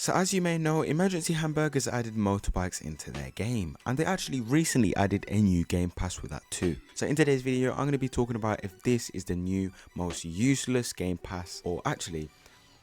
So as you may know, Emergency Hamburg has added motorbikes into their game, and they actually recently added a new game pass with that too. So in today's video, I'm going to be talking about if this is the new most useless game pass, or actually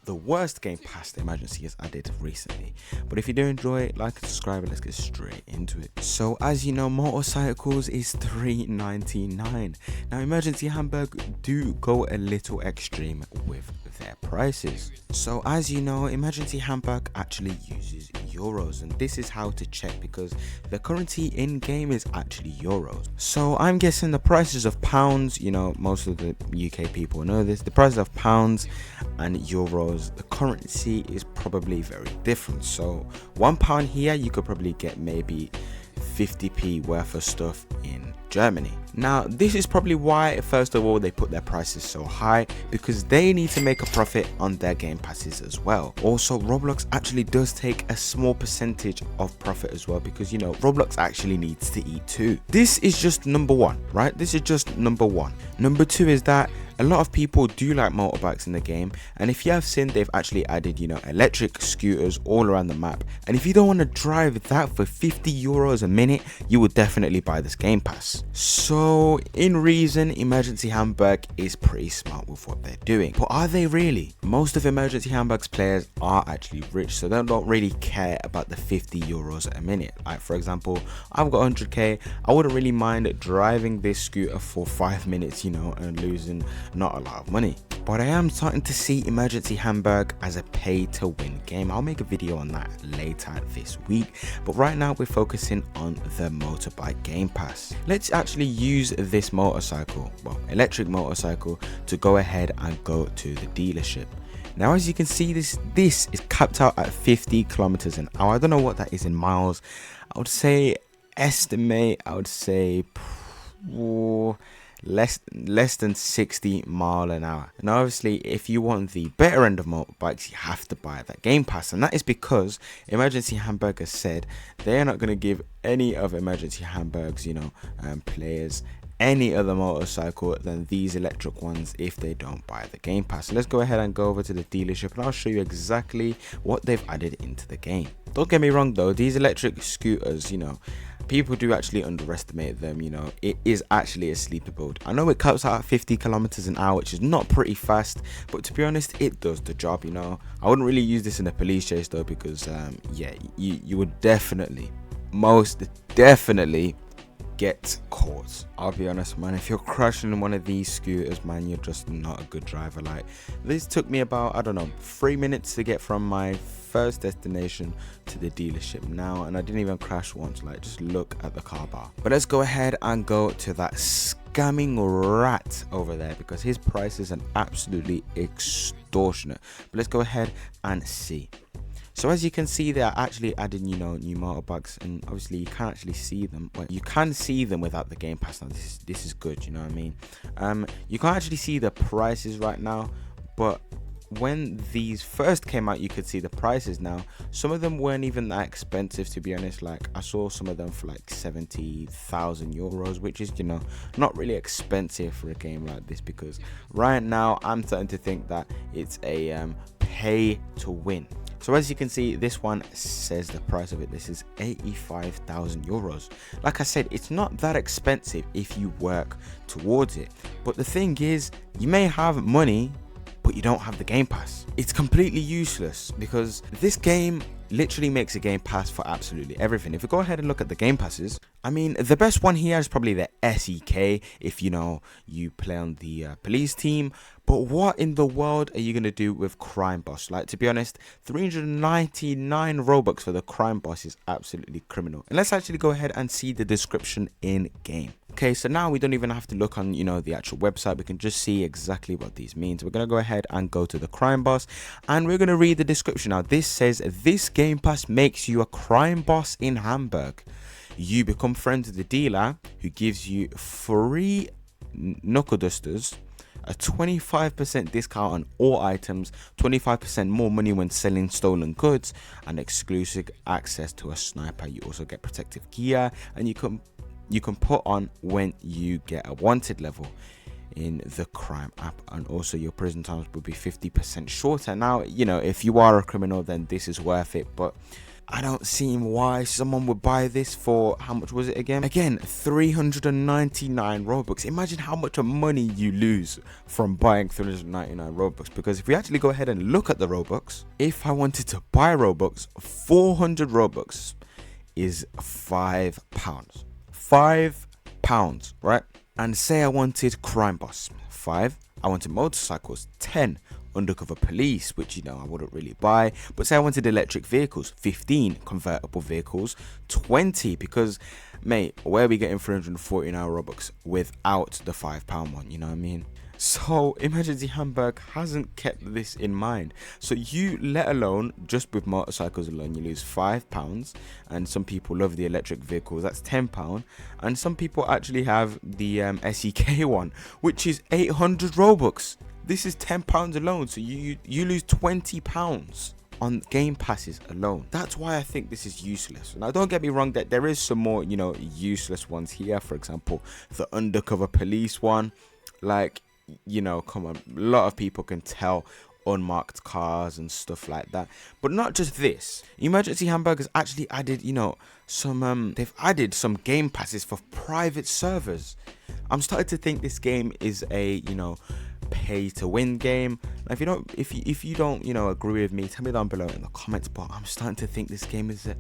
the worst game pass the Emergency has added recently. But if you do enjoy it, like and subscribe, and let's get straight into it. So as you know, motorcycles is $3.99. Now Emergency Hamburg do go a little extreme with their prices. So as you know, Emergency Hamburg actually uses euros, and this is how to check because the currency in game is actually euros. So I'm guessing the prices of pounds, you know, most of the UK people know this, the prices of pounds and euros, the currency is probably very different. So £1 here, you could probably get maybe 50p worth of stuff in Germany. Now this is probably why first of all they put their prices so high, because they need to make a profit on their game passes as well. Also Roblox actually does take a small percentage of profit as well, because you know Roblox actually needs to eat too. This is just number one, right? This is just number one. Number two is that a lot of people do like motorbikes in the game, and if you have seen, they've actually added, you know, electric scooters all around the map. And if you don't want to drive that for 50 euros a minute, you would definitely buy this game pass. So in reason, Emergency Hamburg is pretty smart with what they're doing. But are they really? Most of Emergency Hamburg's players are actually rich, so they don't really care about the 50 euros a minute. Like for example, I've got 100k, I wouldn't really mind driving this scooter for 5 minutes, you know, and losing not a lot of money. But I am starting to see Emergency Hamburg as a pay to win game. I'll make a video on that later this week, but right now we're focusing on the motorbike game pass. Let's actually use this motorcycle, well, electric motorcycle, to go ahead and go to the dealership. Now as you can see, this is capped out at 50 kilometers an hour. I don't know what that is in miles. I would say less than 60 mile an hour. And obviously if you want the better end of motorbikes, you have to buy that game pass, and that is because Emergency Hamburg has said they are not going to give any of Emergency Hamburg's, you know, players any other motorcycle than these electric ones if they don't buy the game pass. So let's go ahead and go over to the dealership, and I'll show you exactly what they've added into the game. Don't get me wrong though, these electric scooters, you know, people do actually underestimate them. You know, it is actually a sleeper build. I know it caps out at 50 kilometers an hour, which is not pretty fast, but to be honest, it does the job. You know, I wouldn't really use this in a police chase though, because yeah, you would definitely, most definitely get caught. I'll be honest, man, if you're crashing one of these scooters, man, you're just not a good driver. Like, this took me about, I don't know, 3 minutes to get from my first destination to the dealership now, and I didn't even crash once. Like, just look at the car bar. But let's go ahead and go to that scamming rat over there, because his prices are absolutely extortionate. But let's go ahead and see. So as you can see, they're actually adding, you know, new motorbikes, and obviously you can't actually see them. Well, you can see them without the game pass. Now this is good, you know what I mean? You can't actually see the prices right now, but when these first came out, you could see the prices. Now some of them weren't even that expensive, to be honest. Like, I saw some of them for like 70,000 euros, which is, you know, not really expensive for a game like this, because right now I'm starting to think that it's a pay to win. So as you can see, this one says the price of it, this is 85,000 euros. Like I said, it's not that expensive if you work towards it. But the thing is, you may have money, but you don't have the game pass. It's completely useless, because this game literally makes a game pass for absolutely everything. If you go ahead and look at the game passes, I mean, the best one here is probably the SEK if, you know, you play on the police team. But what in the world are you going to do with Crime Boss? Like, to be honest, 399 Robux for the Crime Boss is absolutely criminal. And let's actually go ahead and see the description in game. Okay, so now we don't even have to look on, you know, the actual website. We can just see exactly what these mean. So we're going to go ahead and go to the Crime Boss, and we're going to read the description. Now this says, this game pass makes you a crime boss in Hamburg. You become friends with the dealer, who gives you free knuckle dusters, a 25% discount on all items, 25% more money when selling stolen goods, and exclusive access to a sniper. You also get protective gear, and you can put on when you get a wanted level. in the crime app, and also your prison times will be 50% shorter. Now, you know, if you are a criminal, then this is worth it, but I don't see why someone would buy this for, how much was it again? Again, 399 Robux. Imagine how much money you lose from buying 399 Robux. Because if we actually go ahead and look at the Robux, if I wanted to buy Robux, 400 Robux is £5. £5, right? And say I wanted Crime Boss, 5. I wanted motorcycles, 10. Undercover police, which, you know, I wouldn't really buy. But say I wanted electric vehicles, 15. Convertible vehicles, 20. Because, mate, where are we getting 349 Robux without the £5 one? You know what I mean? So Emergency Hamburg hasn't kept this in mind. So you, let alone just with motorcycles alone, you lose £5, and some people love the electric vehicles, that's £10, and some people actually have the SEK one, which is 800 Robux. This is £10 alone, so you lose £20 on game passes alone. That's why I think this is useless. Now, don't get me wrong, that there is some more, you know, useless ones here. For example, the undercover police one, like, you know, come on, a lot of people can tell unmarked cars and stuff like that. But not just this, Emergency Hamburg has actually added, you know, some they've added some game passes for private servers. I'm starting to think this game is a, you know, pay to win game. Now, if you don't, you know, agree with me, tell me down below in the comments. But I'm starting to think this game is a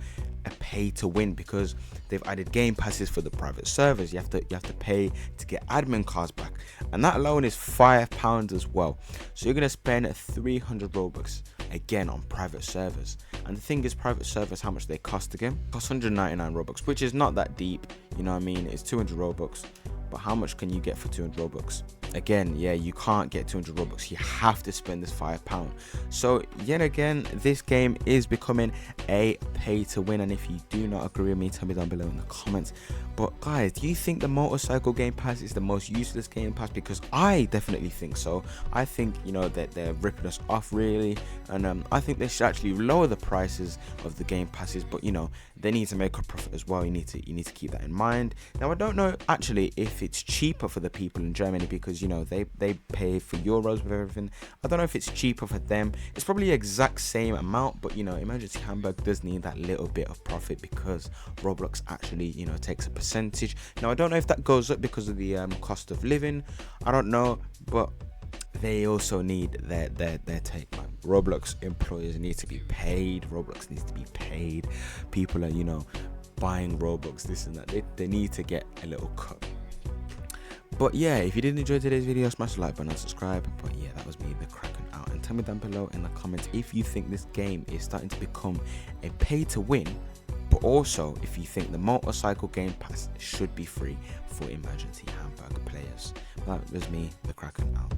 pay to win, because they've added game passes for the private servers. You have to pay to get admin cards back, and that alone is £5 as well. So you're gonna spend 300 Robux again on private servers. And the thing is, private servers, how much they cost again? Cost 199 Robux, which is not that deep, you know what I mean? It's 200 Robux. But how much can you get for 200 Robux? Again, yeah, you can't get 200 Robux. You have to spend this £5. So yet again, this game is becoming a pay to win. And if you do not agree with me, tell me down below in the comments. But guys, do you think the motorcycle game pass is the most useless game pass? Because I definitely think so. I think, you know, that they're ripping us off really, and I think they should actually lower the prices of the game passes. But you know, they need to make a profit as well. You need to keep that in mind. Now, I don't know actually if it's cheaper for the people in Germany, because, you know, they pay for euros with everything. I don't know if it's cheaper for them. It's probably the exact same amount, but you know, Emergency Hamburg does need that little bit of profit, because Roblox actually, you know, takes a percentage. Now, I don't know if that goes up because of the cost of living. I don't know, but they also need their take, man. Roblox employers need to be paid. Roblox needs to be paid. People are, you know, buying Roblox, this and that. They need to get a little cut. But yeah, if you did enjoy today's video, smash the like button and subscribe. But yeah, that was me, the Kraken, out. And tell me down below in the comments if you think this game is starting to become a pay to win, but also if you think the motorcycle game pass should be free for Emergency Hamburg players. That was me, the Kraken, out.